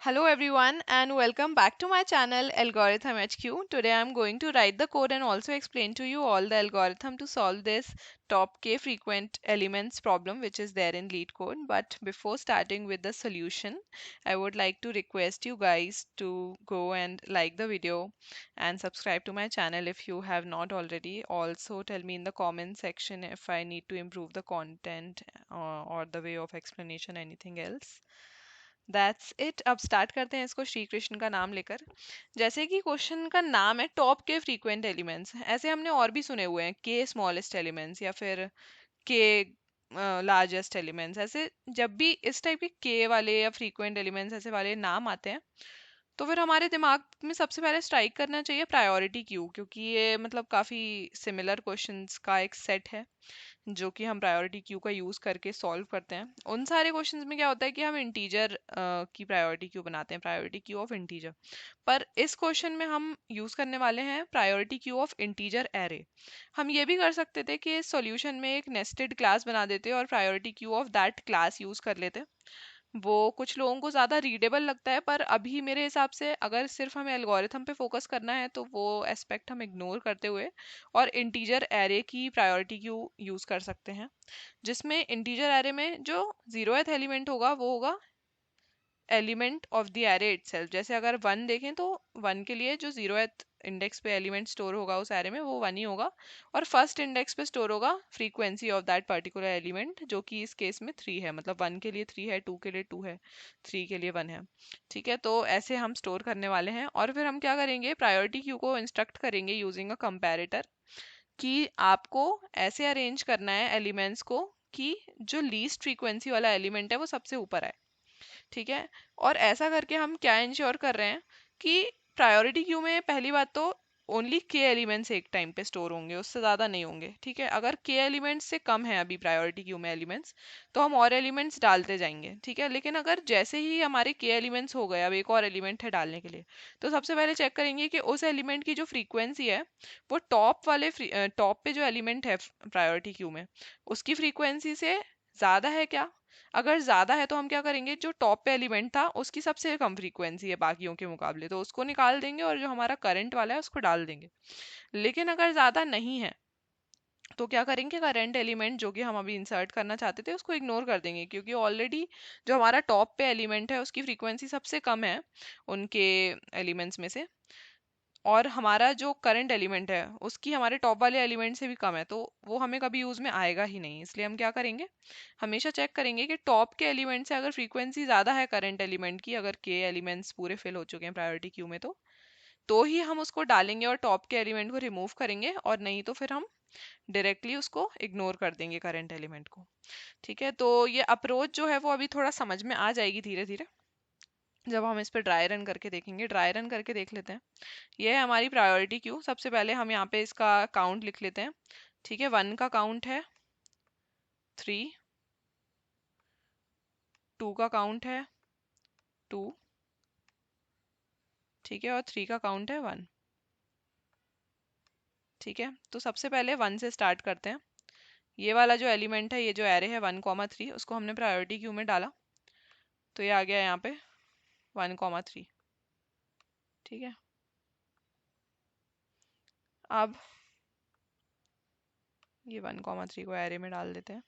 Hello everyone and welcome back to my channel Algorithm HQ. Today I'm going to write the code and also explain to you all the algorithm to solve this top k frequent elements problem which is there in LeetCode. But before starting with the solution, I would like to request you guys to go and like the video and subscribe to my channel if you have not already. Also tell me in the comment section if I need to improve the content or the way of explanation, anything else. That's it. अब start करते हैं इसको श्री कृष्ण का नाम लेकर। जैसे कि question का नाम है टॉप के फ्रीक्वेंट एलिमेंट्स, ऐसे हमने और भी सुने हुए हैं के स्मॉलेस्ट एलिमेंट्स या फिर के लार्जेस्ट एलिमेंट्स। ऐसे जब भी इस टाइप के वाले या फ्रीक्वेंट एलिमेंट्स ऐसे वाले नाम आते हैं तो फिर हमारे दिमाग में सबसे पहले स्ट्राइक करना चाहिए प्रायोरिटी क्यू, क्योंकि ये मतलब काफ़ी सिमिलर क्वेश्चंस का एक सेट है जो कि हम प्रायोरिटी क्यू का यूज़ करके सॉल्व करते हैं। उन सारे क्वेश्चंस में क्या होता है कि हम इंटीजर की प्रायोरिटी क्यू बनाते हैं, प्रायोरिटी क्यू ऑफ इंटीजर। पर इस क्वेश्चन में हम यूज़ करने वाले हैं priority queue of integer array. हम ये भी कर सकते थे कि इस सॉल्यूशन में एक नेस्टेड क्लास बना देते और priority queue of that class use कर लेते। वो कुछ लोगों को ज़्यादा रीडेबल लगता है, पर अभी मेरे हिसाब से अगर सिर्फ हमें एल्गोरिथम पे फोकस करना है तो वो एस्पेक्ट हम इग्नोर करते हुए और इंटीजर एरे की प्रायोरिटी क्यू यूज़ कर सकते हैं, जिसमें इंटीजर एरे में जो जीरोथ एलिमेंट होगा वो होगा element of the array itself. जैसे अगर वन देखें तो वन के लिए जो जीरोथ इंडेक्स पे एलिमेंट स्टोर होगा उस एरे में वो वन ही होगा, और फर्स्ट इंडेक्स पे स्टोर होगा frequency of that particular element, जो कि इस केस में थ्री है। मतलब वन के लिए थ्री है, टू के लिए टू है, थ्री के लिए वन है। ठीक है, तो ऐसे हम स्टोर करने वाले हैं और फिर हम क्या करेंगे, प्रायोरिटी क्यू को इंस्ट्रक्ट करेंगे यूजिंग अ कंपैरेटर कि आपको ऐसे अरेंज करना है एलिमेंट्स को कि जो लीस्ट फ्रीक्वेंसी वाला एलिमेंट है वो सबसे ऊपर आए। ठीक है, और ऐसा करके हम क्या इंश्योर कर रहे हैं कि प्रायोरिटी क्यू में पहली बात तो ओनली के एलिमेंट्स एक टाइम पे स्टोर होंगे, उससे ज़्यादा नहीं होंगे। ठीक है, अगर के एलिमेंट्स से कम है अभी प्रायोरिटी क्यू में एलिमेंट्स तो हम और एलिमेंट्स डालते जाएंगे। ठीक है, लेकिन अगर जैसे ही हमारे के एलिमेंट्स हो गए, अब एक और एलिमेंट है डालने के लिए, तो सबसे पहले चेक करेंगे कि उस एलिमेंट की जो फ्रीक्वेंसी है वो टॉप वाले टॉप पे जो एलिमेंट है प्रायोरिटी क्यू में उसकी फ्रीक्वेंसी से ज़्यादा है क्या। अगर ज़्यादा है तो हम क्या करेंगे, जो टॉप पे एलिमेंट था उसकी सबसे कम फ्रीक्वेंसी है बाकियों के मुकाबले, तो उसको निकाल देंगे और जो हमारा करंट वाला है उसको डाल देंगे। लेकिन अगर ज़्यादा नहीं है तो क्या करेंगे, करंट एलिमेंट जो कि हम अभी इंसर्ट करना चाहते थे उसको इग्नोर कर देंगे, क्योंकि ऑलरेडी जो हमारा टॉप पे एलिमेंट है उसकी फ्रीक्वेंसी सबसे कम है उनके एलिमेंट्स में से, और हमारा जो करंट एलिमेंट है उसकी हमारे टॉप वाले एलिमेंट से भी कम है, तो वो हमें कभी यूज़ में आएगा ही नहीं। इसलिए हम क्या करेंगे, हमेशा चेक करेंगे कि टॉप के एलिमेंट से अगर फ्रीक्वेंसी ज़्यादा है करंट एलिमेंट की, अगर के एलिमेंट्स पूरे फिल हो चुके हैं प्रायोरिटी क्यू में, तो ही हम उसको डालेंगे और टॉप के एलिमेंट को रिमूव करेंगे, और नहीं तो फिर हम डायरेक्टली उसको इग्नोर कर देंगे करंट एलिमेंट को। ठीक है, तो ये अप्रोच जो है वो अभी थोड़ा समझ में आ जाएगी धीरे धीरे जब हम इस पर ड्राई रन करके देखेंगे। ड्राई रन करके देख लेते हैं। ये है हमारी प्रायोरिटी क्यू। सबसे पहले हम यहाँ पे इसका काउंट लिख लेते हैं। ठीक है, वन का काउंट है थ्री, टू का काउंट है टू, ठीक है, और थ्री का काउंट है वन। ठीक है, तो सबसे पहले वन से स्टार्ट करते हैं। ये वाला जो एलिमेंट है, ये जो एरे है वन कॉमा थ्री, उसको हमने प्रायोरिटी क्यू में डाला तो ये आ गया यहाँ पे वन कॉमा थ्री। ठीक है, अब ये वन कॉमा थ्री को एरे में डाल देते हैं।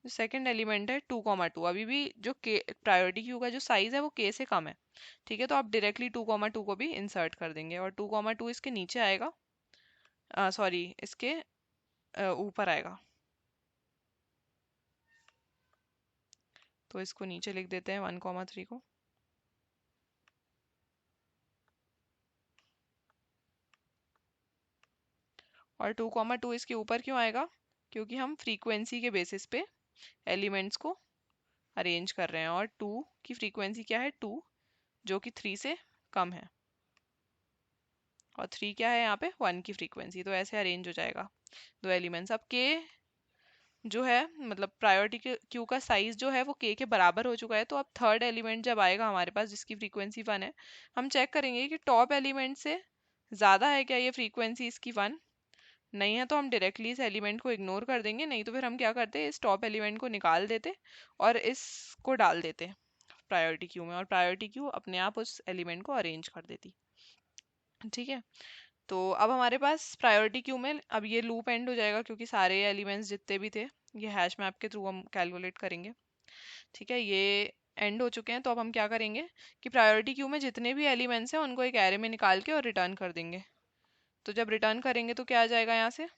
जो सेकंड एलिमेंट है टू कॉमा टू, अभी भी जो के प्रायोरिटी क्यू का जो साइज है वो के से कम है। ठीक है, तो आप डायरेक्टली टू कॉमा टू को भी इंसर्ट कर देंगे और टू कॉमा टू इसके नीचे आएगा, सॉरी इसके ऊपर आएगा, तो इसको नीचे लिख देते हैं वन कॉमा थ्री को। और टू कॉमा टू इसके ऊपर क्यों आएगा, क्योंकि हम फ्रीक्वेंसी के बेसिस पे एलिमेंट्स को अरेंज कर रहे हैं, और टू की फ्रीक्वेंसी क्या है टू, जो कि थ्री से कम है, और थ्री क्या है यहाँ पे वन की फ्रीक्वेंसी, तो ऐसे अरेंज हो जाएगा दो एलिमेंट्स। अब के जो है मतलब प्रायोरिटी क्यू का साइज जो है वो के बराबर हो चुका है, तो अब थर्ड एलिमेंट जब आएगा हमारे पास जिसकी फ्रीक्वेंसी वन है, हम चेक करेंगे कि टॉप एलिमेंट से ज़्यादा है क्या ये फ्रीक्वेंसी इसकी वन। नहीं है तो हम डायरेक्टली इस एलिमेंट को इग्नोर कर देंगे, नहीं तो फिर हम क्या करते इस टॉप एलिमेंट को निकाल देते और इसको डाल देते प्रायोरिटी क्यू में, और प्रायोरिटी क्यू अपने आप उस एलिमेंट को अरेंज कर देती। ठीक है, तो अब हमारे पास प्रायोरिटी क्यू में अब ये लूप एंड हो जाएगा, क्योंकि सारे एलिमेंट्स जितने भी थे ये हैश मैप के थ्रू हम कैलकुलेट करेंगे। ठीक है, ये एंड हो चुके हैं। तो अब हम क्या करेंगे कि प्रायोरिटी क्यू में जितने भी एलिमेंट्स हैं उनको एक एरे में निकाल के और रिटर्न कर देंगे। तो जब रिटर्न करेंगे तो क्या आ जाएगा यहाँ से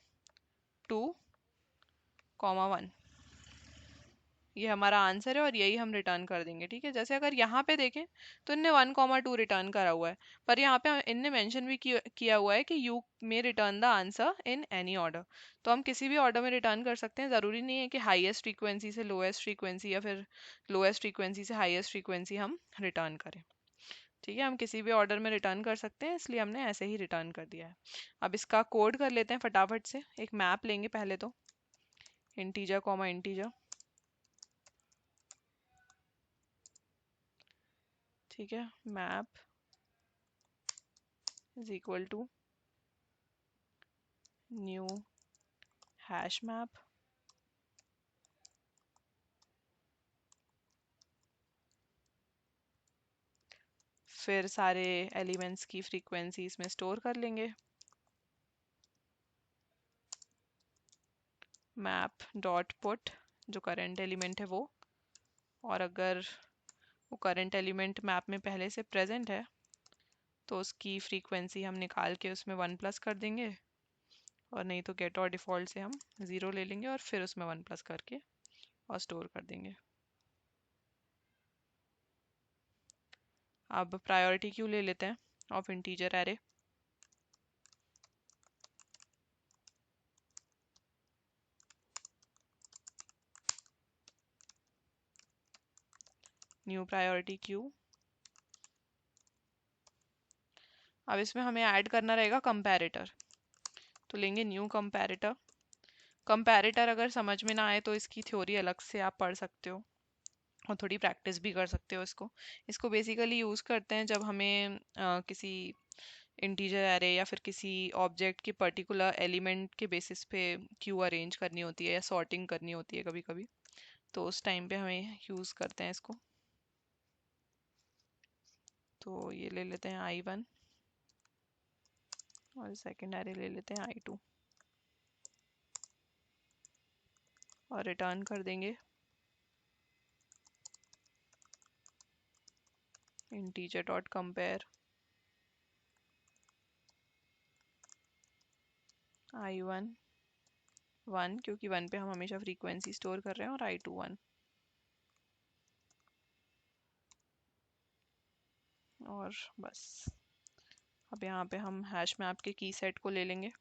2,1, ये हमारा आंसर है और यही हम रिटर्न कर देंगे। ठीक है, जैसे अगर यहाँ पे देखें तो इनने 1,2 रिटर्न करा हुआ है, पर यहाँ पे इनने मेंशन भी किया हुआ है कि you may return the answer in any order. तो हम किसी भी ऑर्डर में रिटर्न कर सकते हैं, ज़रूरी नहीं है कि हाईएस्ट फ्रीक्वेंसी से लोएस्ट फ्रीक्वेंसी या फिर लोएस्ट फ्रीक्वेंसी से हाईएस्ट फ्रीक्वेंसी हम रिटर्न करें। ठीक है, हम किसी भी ऑर्डर में रिटर्न कर सकते हैं, इसलिए हमने ऐसे ही रिटर्न कर दिया है। अब इसका कोड कर लेते हैं फटाफट से। एक मैप लेंगे पहले तो, इंटीजर कॉमा इंटीजर। ठीक है, map is equal to new hash map, फिर सारे एलिमेंट्स की फ्रीक्वेंसी इसमें स्टोर कर लेंगे। मैप डॉट पुट जो करंट एलिमेंट है वो, और अगर वो करंट एलिमेंट मैप में पहले से प्रेजेंट है तो उसकी फ्रीक्वेंसी हम निकाल के उसमें 1+ कर देंगे, और नहीं तो गेट और डिफ़ॉल्ट से हम 0 ले लेंगे और फिर उसमें 1+ करके और स्टोर कर देंगे। अब प्रायोरिटी क्यू ले लेते हैं of integer array. New priority queue. अब इसमें हमें ऐड करना रहेगा कंपैरेटर, तो लेंगे न्यू कंपैरेटर। कंपैरेटर अगर समझ में ना आए तो इसकी थ्योरी अलग से आप पढ़ सकते हो और थोड़ी प्रैक्टिस भी कर सकते हो। इसको बेसिकली यूज़ करते हैं जब हमें किसी इंटीजर एरे या फिर किसी ऑब्जेक्ट के पर्टिकुलर एलिमेंट के बेसिस पे क्यू अरेंज करनी होती है या सॉर्टिंग करनी होती है कभी कभी, तो उस टाइम पे हमें यूज़ करते हैं इसको। तो ये ले लेते हैं I1 और सेकेंड एरे ले लेते हैं I2 और रिटर्न कर देंगे इंटीजर डॉट कंपेयर I1 1, क्योंकि 1 पे हम हमेशा फ्रीक्वेंसी स्टोर कर रहे हैं, और I2 1। और बस अब यहाँ पे हम हैश मैप के की सेट को ले लेंगे।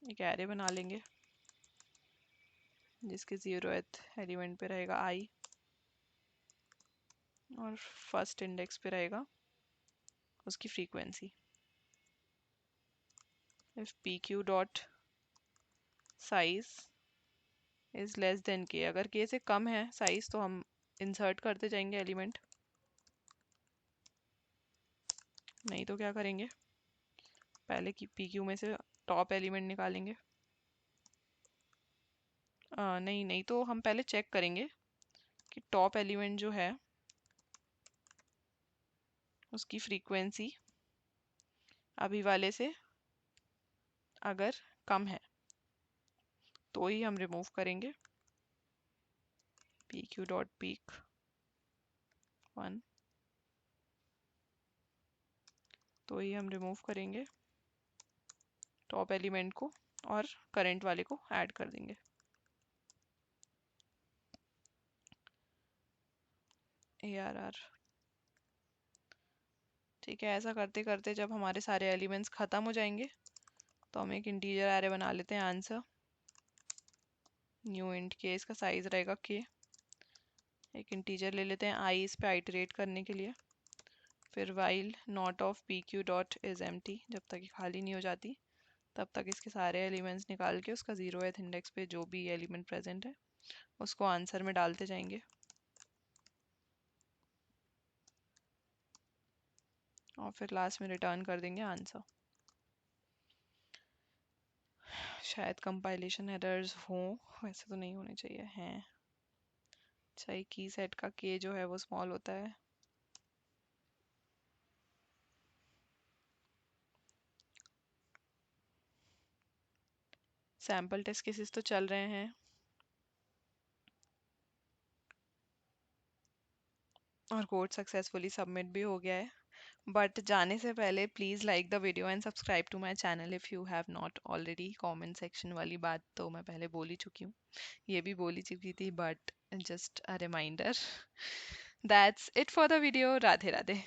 एक एरे बना लेंगे जिसके 0th एलिमेंट पे रहेगा I और फर्स्ट इंडेक्स पे रहेगा उसकी frequency. If pq dot size is less than k, अगर k से कम है साइज तो हम इंसर्ट करते जाएंगे एलिमेंट, नहीं तो क्या करेंगे पहले की pq में से टॉप एलिमेंट निकालेंगे। नहीं तो हम पहले चेक करेंगे कि टॉप एलिमेंट जो है उसकी फ्रीक्वेंसी अभी वाले से अगर कम है तो ही हम रिमूव करेंगे pq डॉट पीक 1, तो ही हम रिमूव करेंगे टॉप एलिमेंट को और करंट वाले को ऐड कर देंगे। ARR। ठीक है, ऐसा करते करते जब हमारे सारे एलिमेंट्स ख़त्म हो जाएंगे तो हम एक इंटीजर एरे बना लेते हैं आंसर न्यू इंट के, इसका साइज रहेगा k। एक इंटीजर ले लेते हैं I इस पे आइटरेट करने के लिए, फिर while not of pq dot is empty, जब तक ये खाली नहीं हो जाती तब तक इसके सारे एलिमेंट्स निकाल के उसका 0th इंडेक्स पे जो भी एलिमेंट प्रेजेंट है उसको आंसर में डालते जाएंगे, और फिर लास्ट में रिटर्न कर देंगे आंसर। शायद कंपाइलेशन एरर्स हो, वैसे तो नहीं होने चाहिए हैं। अच्छा, की सेट का के जो है वो स्मॉल होता है। सैम्पल टेस्ट केसेस तो चल रहे हैं और कोड सक्सेसफुली सबमिट भी हो गया है। बट जाने से पहले please like the video and subscribe to my channel if you have not already. Comment section वाली बात तो मैं पहले बोल ही चुकी हूँ, ये भी बोल ही चुकी थी, but just a reminder. That's it for the video. Radhe Radhe.